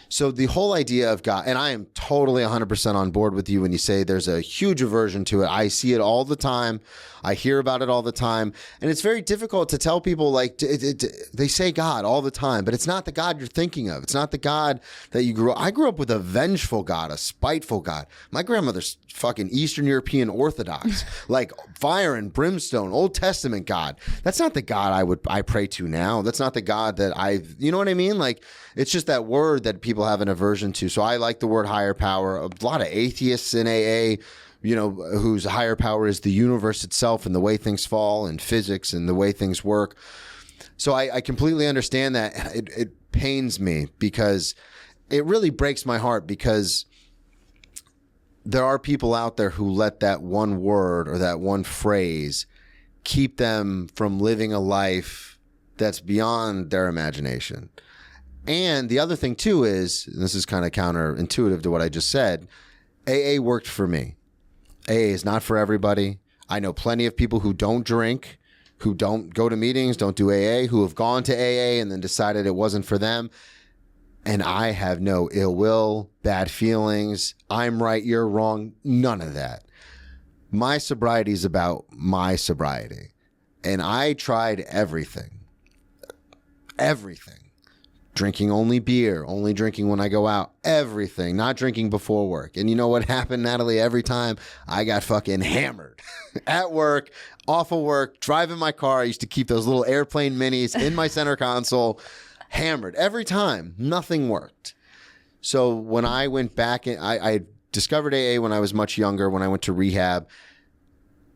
So the whole idea of God, and I am totally 100% on board with you when you say there's a huge aversion to it. I see it all the time. I hear about it all the time. And it's very difficult to tell people, like, they say God all the time, but it's not the God you're thinking of. It's not the God that you grew up. I grew up with a vengeful God, a spiteful God. My grandmother's fucking Eastern European Orthodox, like fire and brimstone, Old Testament God. That's not the God I pray to now. That's not the God that you know what I mean? Like, it's just that word that people have an aversion to. So I like the word higher power. A lot of atheists in AA, whose higher power is the universe itself and the way things fall and physics and the way things work. So I completely understand that. It pains me because it really breaks my heart, because there are people out there who let that one word or that one phrase keep them from living a life that's beyond their imagination. And the other thing too is, and this is kind of counterintuitive to what I just said, AA worked for me. AA is not for everybody. I know plenty of people who don't drink, who don't go to meetings, don't do AA, who have gone to AA and then decided it wasn't for them. And I have no ill will, bad feelings, I'm right, you're wrong, none of that. My sobriety is about my sobriety. And I tried everything. Drinking only beer, only drinking when I go out, everything, not drinking before work. And you know what happened, Natalie? Every time I got fucking hammered at work, off of work, driving my car. I used to keep those little airplane minis in my center console, hammered every time. Nothing worked. So when I went back, I discovered AA when I was much younger, when I went to rehab.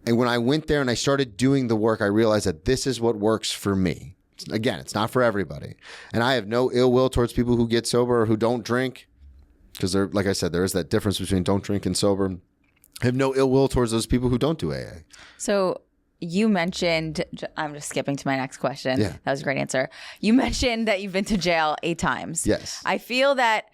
And when I went there and I started doing the work, I realized that this is what works for me. Again, it's not for everybody. And I have no ill will towards people who get sober or who don't drink, because like I said, there is that difference between don't drink and sober. I have no ill will towards those people who don't do AA. So you mentioned, I'm just skipping to my next question. Yeah. That was a great answer. You mentioned that you've been to jail 8 times. Yes. I feel that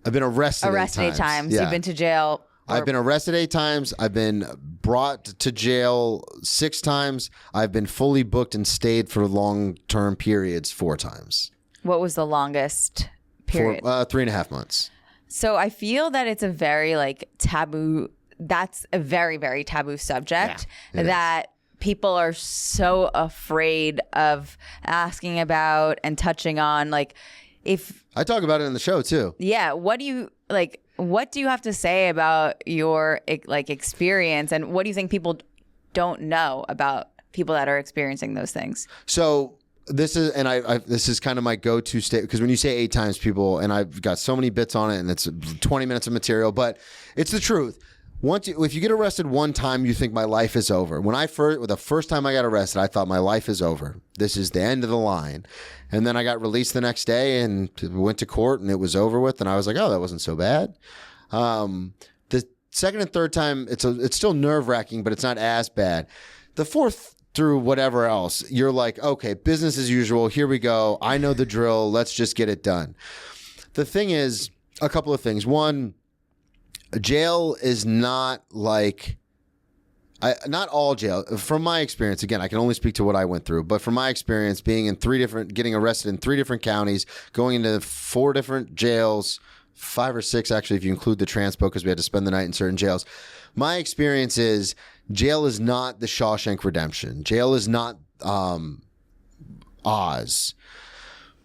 I've been arrested 8 times. Yeah. You've been to jail. I've been arrested 8 times. I've been brought to jail 6 times. I've been fully booked and stayed for long-term periods 4 times. What was the longest period? 3.5 months. So I feel that it's a very taboo. That's a very, very taboo subject that people are so afraid of asking about and touching on. Like, if I talk about it in the show too. Yeah, what do you have to say about your like experience, and what do you think people don't know about people that are experiencing those things? So this is, and this is kind of my go-to state, because when you say 8 times, people, and I've got so many bits on it, and it's 20 minutes of material, but it's the truth. If you get arrested one time, you think my life is over. The first time I got arrested, I thought my life is over. This is the end of the line. And then I got released the next day and went to court, and it was over with. And I was like, oh, that wasn't so bad. The second and third time, it's still nerve-wracking, but it's not as bad. The fourth through whatever else, you're like, okay, business as usual. Here we go. I know the drill. Let's just get it done. The thing is, a couple of things. One, jail is not like, not all jail. From my experience, again, I can only speak to what I went through, but from my experience, being in getting arrested in 3 different counties, going into 4 different jails, 5 or 6 actually, if you include the transpo, because we had to spend the night in certain jails. My experience is jail is not the Shawshank Redemption. Jail is not Oz.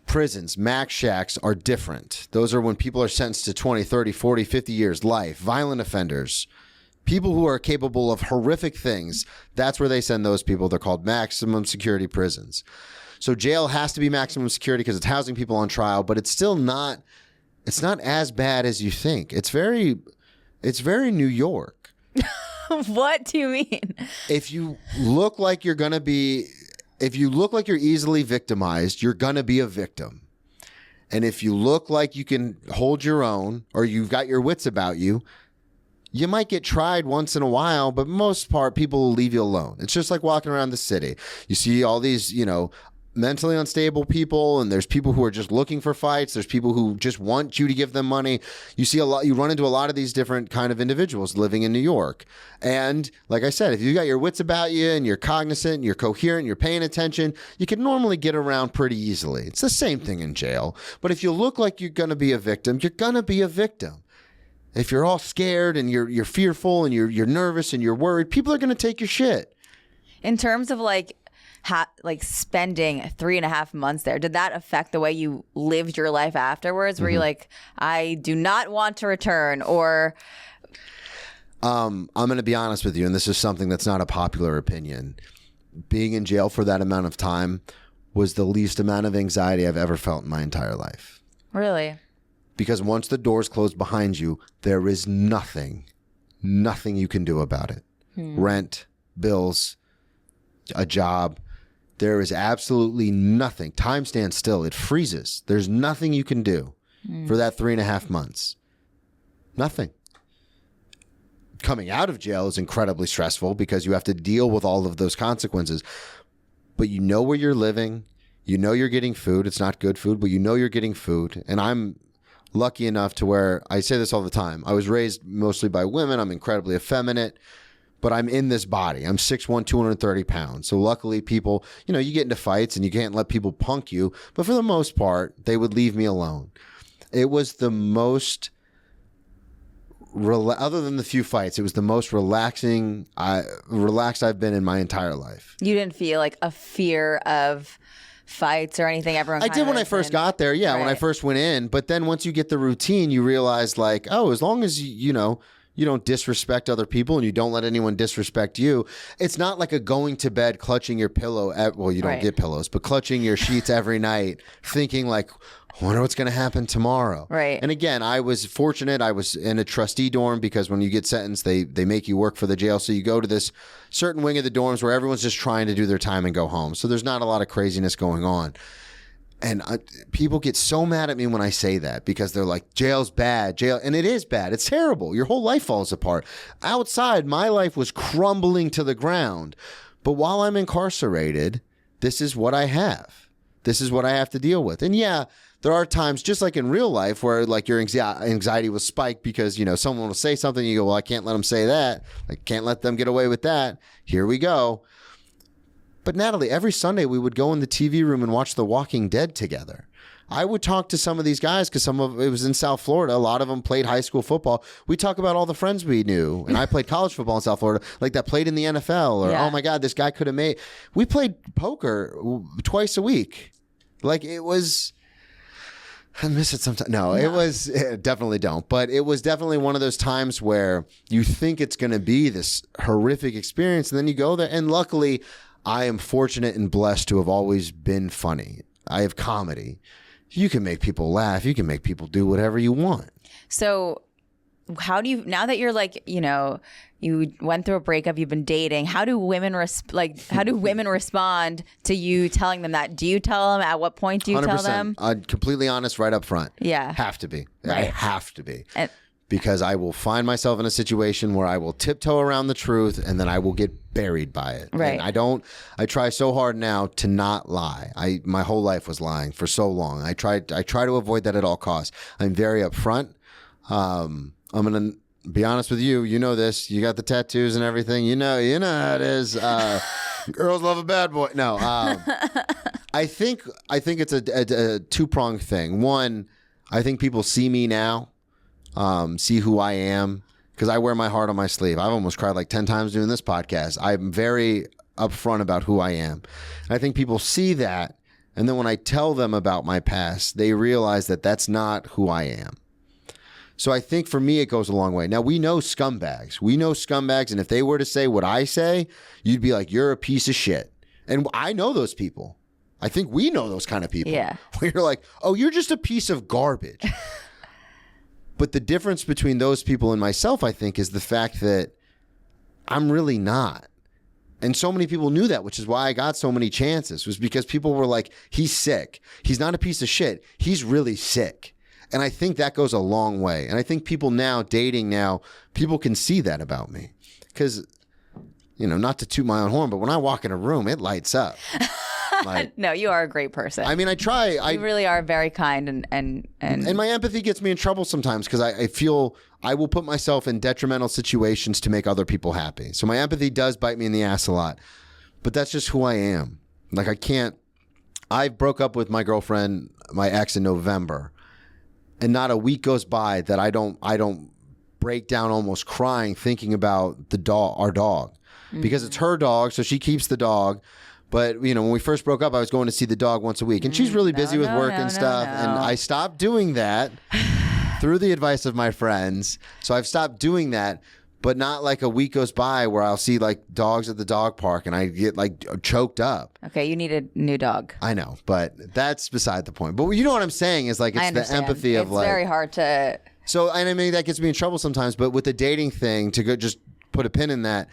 Prisons, max shacks are different. Those are when people are sentenced to 20, 30, 40, 50 years, life, violent offenders, people who are capable of horrific things. That's where they send those people. They're called maximum security prisons. So jail has to be maximum security because it's housing people on trial, but it's still not, it's not as bad as you think. It's very New York. What do you mean? If you look like you're easily victimized, you're going to be a victim. And if you look like you can hold your own, or you've got your wits about you, you might get tried once in a while, but most part, people will leave you alone. It's just like walking around the city. You see all these, mentally unstable people, and there's people who are just looking for fights. There's people who just want you to give them money. You run into a lot of these different kind of individuals living in New York. And like I said, if you got your wits about you and you're cognizant and you're coherent and you're paying attention, you can normally get around pretty easily. It's the same thing in jail. But if you look like you're going to be a victim, you're going to be a victim. If you're all scared and you're fearful and you're nervous and you're worried, people are going to take your shit. In terms of spending 3.5 months there, did that affect the way you lived your life afterwards? Were you like, I do not want to return? Or I'm going to be honest with you, and this is something that's not a popular opinion. Being in jail for that amount of time was the least amount of anxiety I've ever felt in my entire life. Really? Because once the doors close behind you, there is nothing you can do about it. Rent, bills, a job. There is absolutely nothing. Time stands still. It freezes. There's nothing you can do for that 3.5 months. Nothing. Coming out of jail is incredibly stressful because you have to deal with all of those consequences. But you know where you're living. You know you're getting food. It's not good food, but you know you're getting food. And I'm lucky enough to where I say this all the time. I was raised mostly by women. I'm incredibly effeminate. But I'm in this body. I'm 6'1", 230 pounds. So luckily people, you get into fights and you can't let people punk you. But for the most part, they would leave me alone. It was the most, other than the few fights, it was the most relaxed I've been in my entire life. You didn't feel like a fear of fights or anything? I did when I first got there. Yeah, right. When I first went in. But then once you get the routine, you realize as long as you don't disrespect other people and you don't let anyone disrespect you. It's not like a going to bed, clutching your pillow. You don't get pillows, but clutching your sheets every night, thinking I wonder what's going to happen tomorrow. Right. And again, I was fortunate. I was in a trustee dorm because when you get sentenced, they make you work for the jail. So you go to this certain wing of the dorms where everyone's just trying to do their time and go home. So there's not a lot of craziness going on. And people get so mad at me when I say that because they're like, jail's bad, jail. And it is bad. It's terrible. Your whole life falls apart. Outside, my life was crumbling to the ground. But while I'm incarcerated, this is what I have. This is what I have to deal with. And yeah, there are times, just like in real life, where your anxiety will spike because, someone will say something. And you go, well, I can't let them say that. I can't let them get away with that. Here we go. But Natalie, every Sunday we would go in the TV room and watch The Walking Dead together. I would talk to some of these guys because it was in South Florida. A lot of them played high school football. We talk about all the friends we knew. And I played college football in South Florida, that played in the NFL. Or, oh my God, this guy could have made. We played poker twice a week. It was I miss it sometimes. No, it was definitely don't. But it was definitely one of those times where you think it's going to be this horrific experience, and then you go there. And luckily, I am fortunate and blessed to have always been funny. I have comedy. You can make people laugh. You can make people do whatever you want. So how do you, now that you're like, you know, you went through a breakup, you've been dating, how do women respond to you telling them that? Do you tell them? At what point do you 100%. Tell them? I'm completely honest right up front. Yeah. Have to be. Right. I have to be. Because I will find myself in a situation where I will tiptoe around the truth and then I will get buried by it. Right. And I try so hard now to not lie. My whole life was lying for so long. I try to avoid that at all costs. I'm very upfront. I'm going to be honest with you. You know this. You got the tattoos and everything. You know how it is. Girls love a bad boy. No. I think it's a two-pronged thing. One, I think people see me now, see who I am, because I wear my heart on my sleeve. I've almost cried like 10 times doing this podcast. I'm very upfront about who I am. And I think people see that, and then when I tell them about my past, they realize that that's not who I am. So I think for me, it goes a long way. Now, we know scumbags. And if they were to say what I say, you'd be like, you're a piece of shit. And I know those people. I think we know those kind of people. Yeah. Where you're like, oh, you're just a piece of garbage. But the difference between those people and myself, I think, is the fact that I'm really not. And so many people knew that, which is why I got so many chances, was because people were like, he's sick. He's not a piece of shit. He's really sick. And I think that goes a long way. And I think people now, dating now, people can see that about me. Because, you know, not to toot my own horn, but when I walk in a room, it lights up. Like, no, you are a great person. I mean, I try. You really are very kind and my empathy gets me in trouble sometimes because I feel I will put myself in detrimental situations to make other people happy. So my empathy does bite me in the ass a lot. But that's just who I am. Like, I broke up with my girlfriend, my ex, in November. And not a week goes by that I don't break down almost crying thinking about our dog. Because it's her dog, so she keeps the dog. But, you know, when we first broke up, I was going to see the dog once a week. And she's really busy with work and stuff. And I stopped doing that through the advice of my friends. So I've stopped doing that. But not like a week goes by where I'll see like dogs at the dog park and I get like choked up. Okay, you need a new dog. I know, but that's beside the point. But you know what I'm saying is like it's the empathy of like. It's very hard to. So, and I mean, that gets me in trouble sometimes. But with the dating thing, to go just put a pin in that,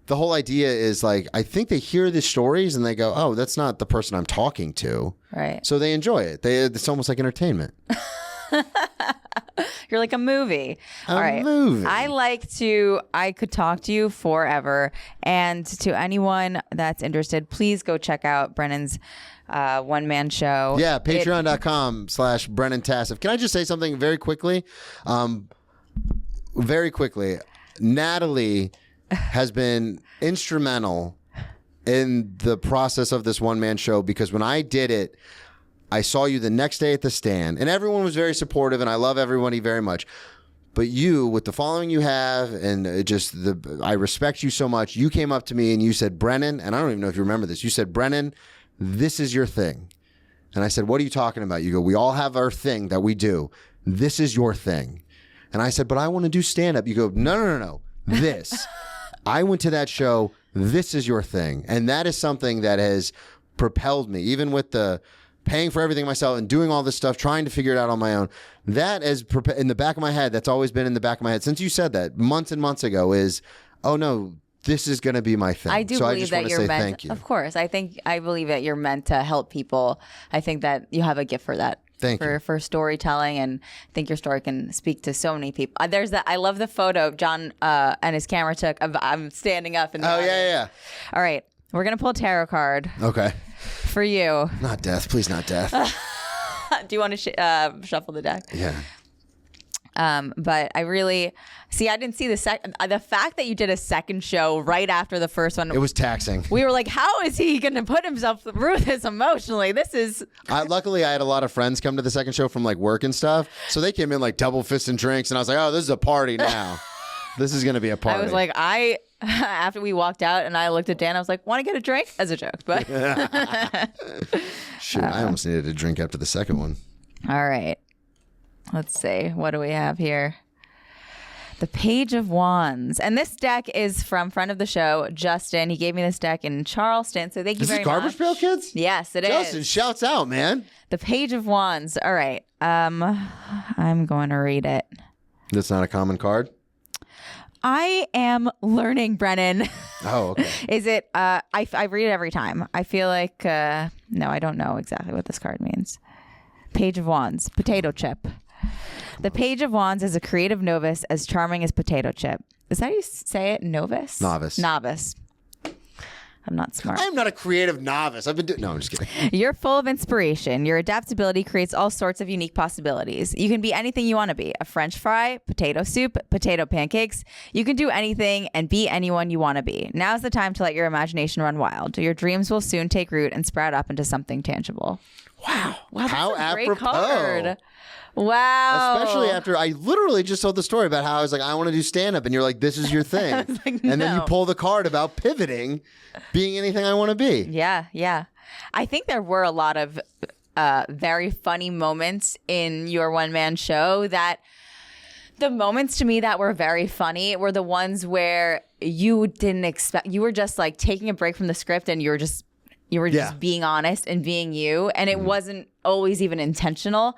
the whole idea is like, I think they hear the stories and they go, oh, that's not the person I'm talking to. Right. So they enjoy it. It's almost like entertainment. You're like a movie. All right. Movie. I could talk to you forever. And to anyone that's interested, please go check out Brennan's one-man show. Yeah, patreon.com/Brennan Tasseff. Can I just say something very quickly? Very quickly. Natalie has been instrumental in the process of this one-man show because when I did it, I saw you the next day at the stand, and everyone was very supportive, and I love everybody very much. But you, with the following you have, and I respect you so much, you came up to me and you said, Brennan, and I don't even know if you remember this, you said, Brennan, this is your thing. And I said, what are you talking about? You go, we all have our thing that we do. This is your thing. And I said, but I want to do stand-up. You go, no. This. I went to that show. This is your thing. And that is something that has propelled me, even with the paying for everything myself and doing all this stuff, trying to figure it out on my own. That is in the back of my head. That's always been in the back of my head since you said that months and months ago is, oh no, this is going to be my thing. I do believe that you're meant. Thank you. Of course. I believe that you're meant to help people. I think that you have a gift for that. Thank you. For storytelling, and I think your story can speak to so many people. There's that. I love the photo John and his camera took of I'm standing up in the audience. Yeah. All right. We're going to pull a tarot card. Okay. For you. Not death. Please, not death. Do you want to shuffle the deck? Yeah. But I really I didn't see the fact that you did a second show right after the first one. It was taxing. We were like, how is he going to put himself through this emotionally? This is. Luckily, I had a lot of friends come to the second show from like work and stuff, so they came in like double fisting drinks, and I was like, oh, this is a party now. This is going to be a party. I was like, after we walked out and I looked at Dan, I was like, want to get a drink? As a joke. But shoot, I almost needed a drink after the second one. All right. Let's see. What do we have here? The Page of Wands. And this deck is from friend of the show, Justin. He gave me this deck in Charleston. So thank you very much. This is Garbage Pail Kids? Yes, it is. Justin, shouts out, man. The Page of Wands. All right. I'm going to read it. That's not a common card? I am learning, Brennan. Oh, okay. Is it? I read it every time. I feel like, no, I don't know exactly what this card means. Page of Wands. Potato chip. The Page of Wands is a creative novice as charming as potato chip. Is that how you say it? Novice? Novice. I'm not smart. I'm not a creative novice. I've been doing... No, I'm just kidding. You're full of inspiration. Your adaptability creates all sorts of unique possibilities. You can be anything you want to be. A French fry, potato soup, potato pancakes. You can do anything and be anyone you want to be. Now's the time to let your imagination run wild. Your dreams will soon take root and sprout up into something tangible. Wow. That's how a great apropos. Card. Wow. Especially after I literally just told the story about how I was like, I want to do stand-up. And you're like, this is your thing. Like, and then you pull the card about pivoting, being anything I want to be. Yeah. I think there were a lot of very funny moments in your one-man show that the moments to me that were very funny were the ones where you didn't expect, you were just like taking a break from the script and you were just being honest and being you. And it wasn't always even intentional.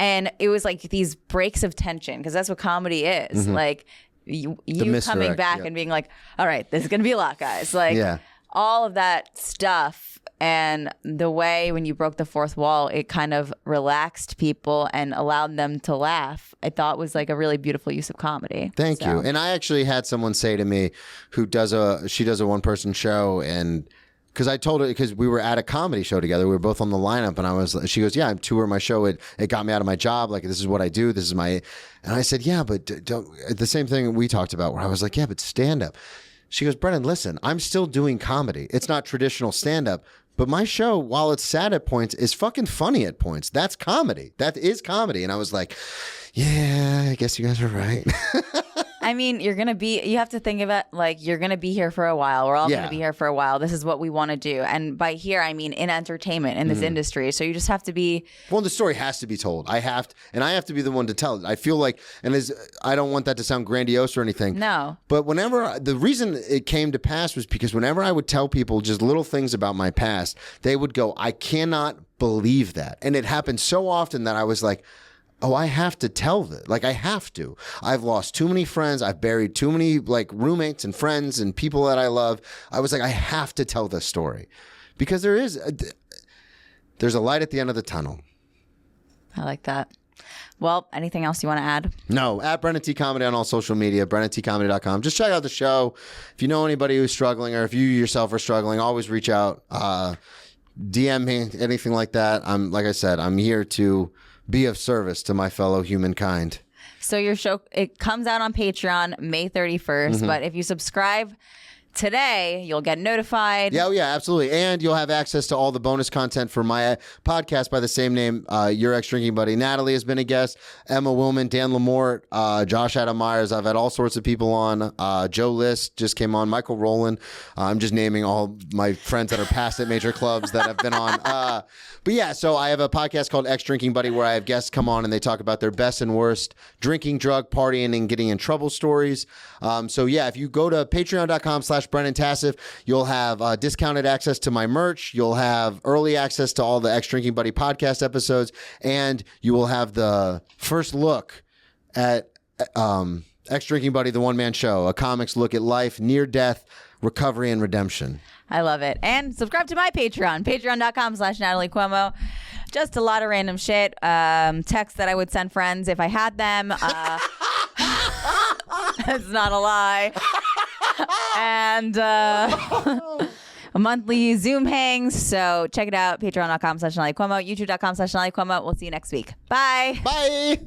And it was like these breaks of tension, because that's what comedy is. Like you coming back and being like, all right, this is going to be a lot, guys. Like all of that stuff. And the way when you broke the fourth wall, it kind of relaxed people and allowed them to laugh, I thought was like a really beautiful use of comedy. Thank you. And I actually had someone say to me who she does a one-person show, and because I told her, because we were at a comedy show together, we were both on the lineup, and she goes, yeah, I'm touring my show. It got me out of my job. Like, this is what I do. This is my, and I said, yeah, but don't, the same thing we talked about where I was like, yeah, but stand up. She goes, Brennan, listen, I'm still doing comedy. It's not traditional stand up, but my show, while it's sad at points, is fucking funny at points. That's comedy. That is comedy. And I was like, yeah, I guess you guys are right. I mean, you have to think of it like you're going to be here for a while. We're all going to be here for a while. This is what we want to do. And by here, I mean in entertainment, in this industry. So you just have to be. Well, the story has to be told. I have to be the one to tell it. I feel like, I don't want that to sound grandiose or anything. No. But the reason it came to pass was because whenever I would tell people just little things about my past, they would go, I cannot believe that. And it happened so often that I was like, oh, I have to tell this. Like, I have to. I've lost too many friends. I've buried too many like roommates and friends and people that I love. I was like, I have to tell this story because there's a light at the end of the tunnel. I like that. Well, anything else you want to add? No. At Brennan T Comedy on all social media, BrennanTComedy.com. Just check out the show. If you know anybody who's struggling, or if you yourself are struggling, always reach out. DM me, anything like that. Like I said, I'm here to be of service to my fellow humankind. So your show, it comes out on Patreon May 31st, but if you subscribe today, you'll get notified. Yeah, absolutely. And you'll have access to all the bonus content for my podcast by the same name, Your Ex-Drinking Buddy. Natalie has been a guest, Emma Willman, Dan Lamort, Josh Adam Myers. I've had all sorts of people on. Joe List just came on, Michael Rowland. I'm just naming all my friends that are past at major clubs that have been on. But yeah, so I have a podcast called Ex-Drinking Buddy where I have guests come on and they talk about their best and worst drinking, drug, partying, and getting in trouble stories. So yeah, if you go to patreon.com/Brennan Tasseff, you'll have discounted access to my merch. You'll have early access to all the Ex-Drinking Buddy podcast episodes, and you will have the first look at Ex-Drinking Buddy, the one-man show, a comic's look at life, near death, recovery, and redemption. I love it. And subscribe to my Patreon, patreon.com/Natalie Cuomo. Just a lot of random shit. Texts that I would send friends if I had them. It's not a lie. And monthly Zoom hangs. So check it out. Patreon.com/Natalie Cuomo. YouTube.com/Natalie Cuomo. We'll see you next week. Bye. Bye.